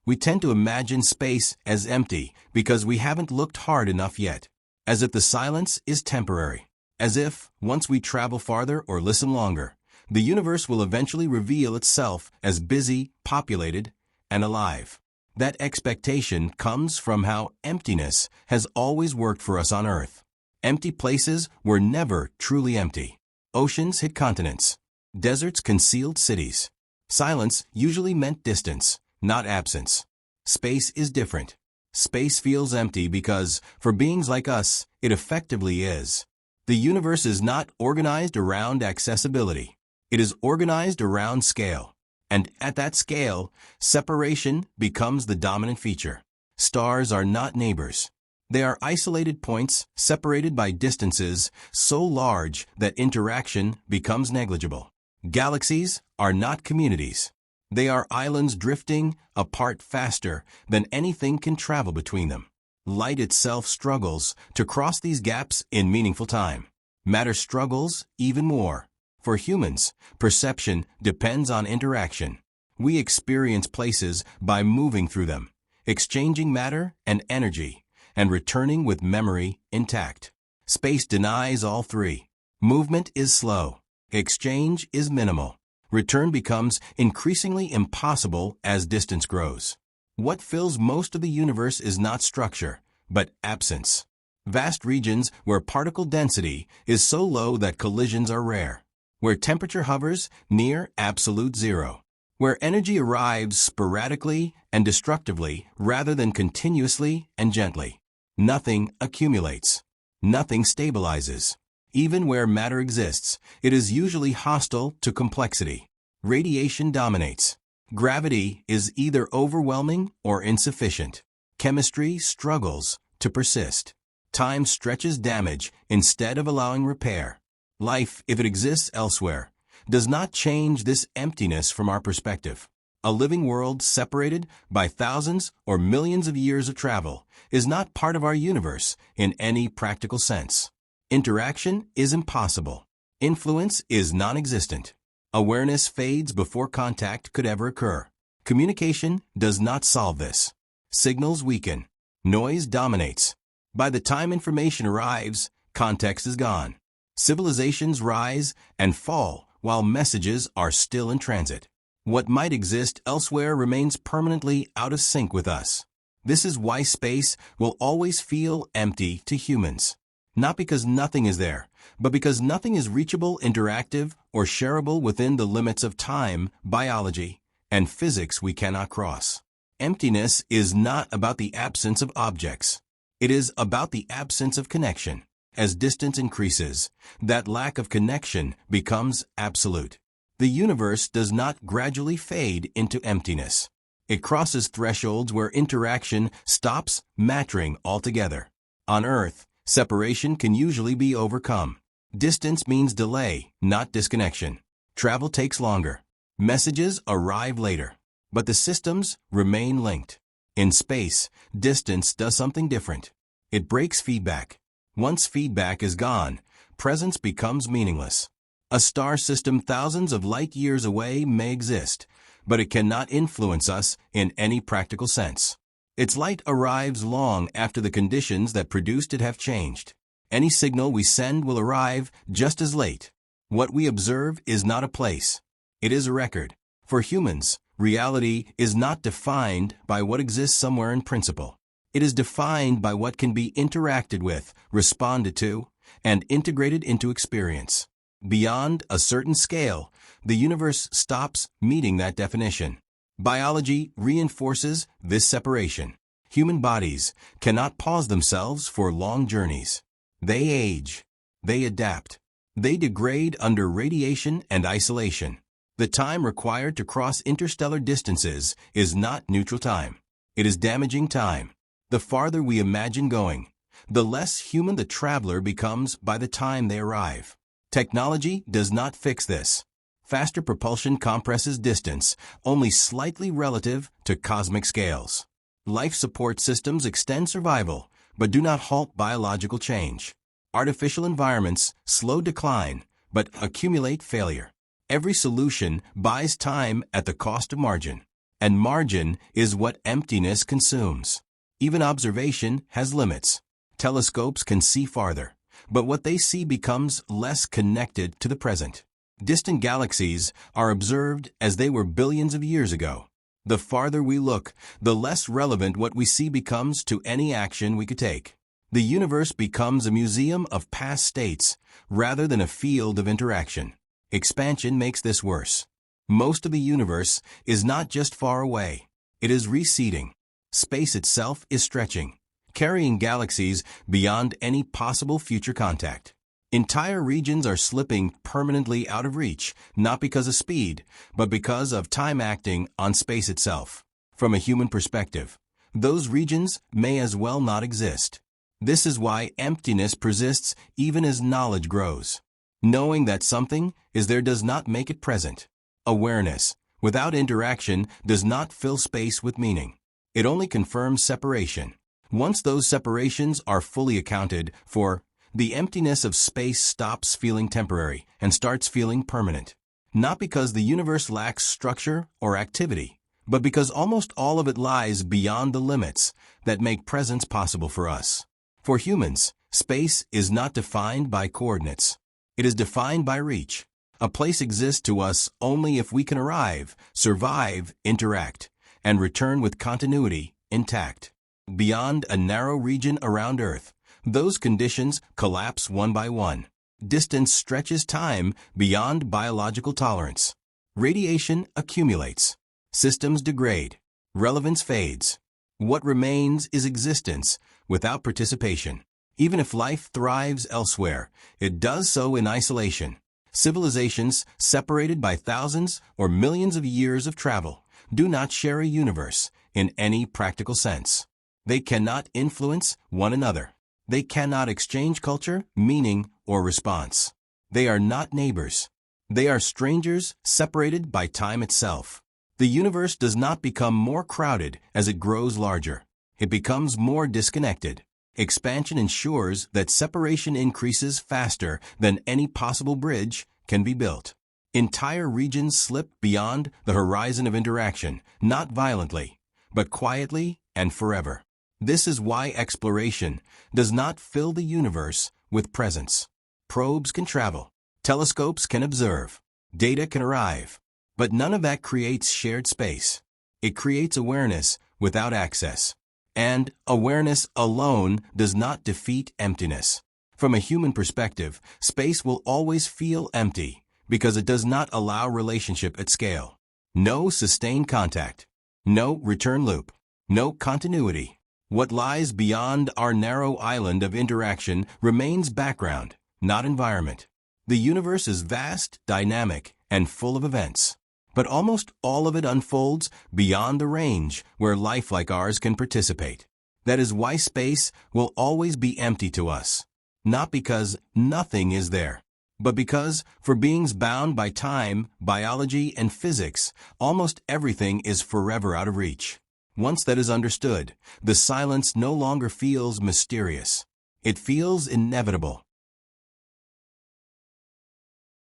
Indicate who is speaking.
Speaker 1: We tend to imagine space as empty because we haven't looked hard enough yet, as if the silence is temporary, as if, once we travel farther or listen longer, the universe will eventually reveal itself as busy, populated, and alive. That expectation comes from how emptiness has always worked for us on Earth. Empty places were never truly empty. Oceans hid continents. Deserts concealed cities. Silence usually meant distance, not absence. Space is different. Space feels empty because, for beings like us, it effectively is. The universe is not organized around accessibility. It is organized around scale. And at that scale, separation becomes the dominant feature. Stars are not neighbors. They are isolated points separated by distances so large that interaction becomes negligible. Galaxies are not communities. They are islands drifting apart faster than anything can travel between them. Light itself struggles to cross these gaps in meaningful time. Matter struggles even more. For humans, perception depends on interaction. We experience places by moving through them, exchanging matter and energy, and returning with memory intact. Space denies all three. Movement is slow. Exchange is minimal. Return becomes increasingly impossible as distance grows. What fills most of the universe is not structure, but absence. Vast regions where particle density is so low that collisions are rare, where temperature hovers near absolute zero, where energy arrives sporadically and destructively rather than continuously and gently. Nothing accumulates. Nothing stabilizes. Even where matter exists, it is usually hostile to complexity. Radiation dominates. Gravity is either overwhelming or insufficient. Chemistry struggles to persist. Time stretches damage instead of allowing repair. Life, if it exists elsewhere, does not change this emptiness from our perspective. A living world separated by thousands or millions of years of travel is not part of our universe in any practical sense. Interaction is impossible. Influence is non-existent. Awareness fades before contact could ever occur. Communication does not solve this. Signals weaken. Noise dominates. By the time information arrives, context is gone. Civilizations rise and fall while messages are still in transit. What might exist elsewhere remains permanently out of sync with us. This is why space will always feel empty to humans. Not because nothing is there, but because nothing is reachable, interactive, or shareable within the limits of time, biology, and physics we cannot cross. Emptiness is not about the absence of objects. It is about the absence of connection. As distance increases, that lack of connection becomes absolute. The universe does not gradually fade into emptiness. It crosses thresholds where interaction stops mattering altogether. On Earth, separation can usually be overcome. Distance means delay, not disconnection. Travel takes longer. Messages arrive later. But the systems remain linked. In space, distance does something different. It breaks feedback. Once feedback is gone, presence becomes meaningless. A star system thousands of light years away may exist, but it cannot influence us in any practical sense. Its light arrives long after the conditions that produced it have changed. Any signal we send will arrive just as late. What we observe is not a place. It is a record. For humans, reality is not defined by what exists somewhere in principle. It is defined by what can be interacted with, responded to, and integrated into experience. Beyond a certain scale, the universe stops meeting that definition. Biology reinforces this separation. Human bodies cannot pause themselves for long journeys. They age. They adapt. They degrade under radiation and isolation. The time required to cross interstellar distances is not neutral time. It is damaging time. The farther we imagine going, the less human the traveler becomes by the time they arrive. Technology does not fix this. Faster propulsion compresses distance only slightly relative to cosmic scales. Life support systems extend survival, but do not halt biological change. Artificial environments slow decline, but accumulate failure. Every solution buys time at the cost of margin. and margin is what emptiness consumes. Even observation has limits. Telescopes can see farther, but what they see becomes less connected to the present. Distant galaxies are observed as they were billions of years ago. The farther we look, the less relevant what we see becomes to any action we could take. The universe becomes a museum of past states rather than a field of interaction. Expansion makes this worse. Most of the universe is not just far away. It is receding. Space itself is stretching, carrying galaxies beyond any possible future contact. Entire regions are slipping permanently out of reach, not because of speed, but because of time acting on space itself. From a human perspective, those regions may as well not exist. This is why emptiness persists even as knowledge grows. Knowing that something is there does not make it present. Awareness, without interaction, does not fill space with meaning. It only confirms separation. Once those separations are fully accounted for, the emptiness of space stops feeling temporary and starts feeling permanent. Not because the universe lacks structure or activity, but because almost all of it lies beyond the limits that make presence possible for us. For humans, space is not defined by coordinates. It is defined by reach. A place exists to us only if we can arrive, survive, interact, and return with continuity intact. Beyond a narrow region around Earth, those conditions collapse one by one. Distance stretches time beyond biological tolerance. Radiation accumulates. Systems degrade. Relevance fades. What remains is existence without participation. Even if life thrives elsewhere, it does so in isolation. Civilizations separated by thousands or millions of years of travel do not share a universe in any practical sense. They cannot influence one another. They cannot exchange culture, meaning, or response. They are not neighbors. They are strangers separated by time itself. The universe does not become more crowded as it grows larger. It becomes more disconnected. Expansion ensures that separation increases faster than any possible bridge can be built. Entire regions slip beyond the horizon of interaction, not violently, but quietly and forever. This is why exploration does not fill the universe with presence. Probes can travel. Telescopes can observe. Data can arrive. But none of that creates shared space. It creates awareness without access. And awareness alone does not defeat emptiness. From a human perspective, space will always feel empty because it does not allow relationship at scale. No sustained contact. No return loop. No continuity. What lies beyond our narrow island of interaction remains background, not environment. The universe is vast, dynamic, and full of events. But almost all of it unfolds beyond the range where life like ours can participate. That is why space will always be empty to us. Not because nothing is there, but because, for beings bound by time, biology, and physics, almost everything is forever out of reach. Once that is understood, the silence no longer feels mysterious. It feels inevitable.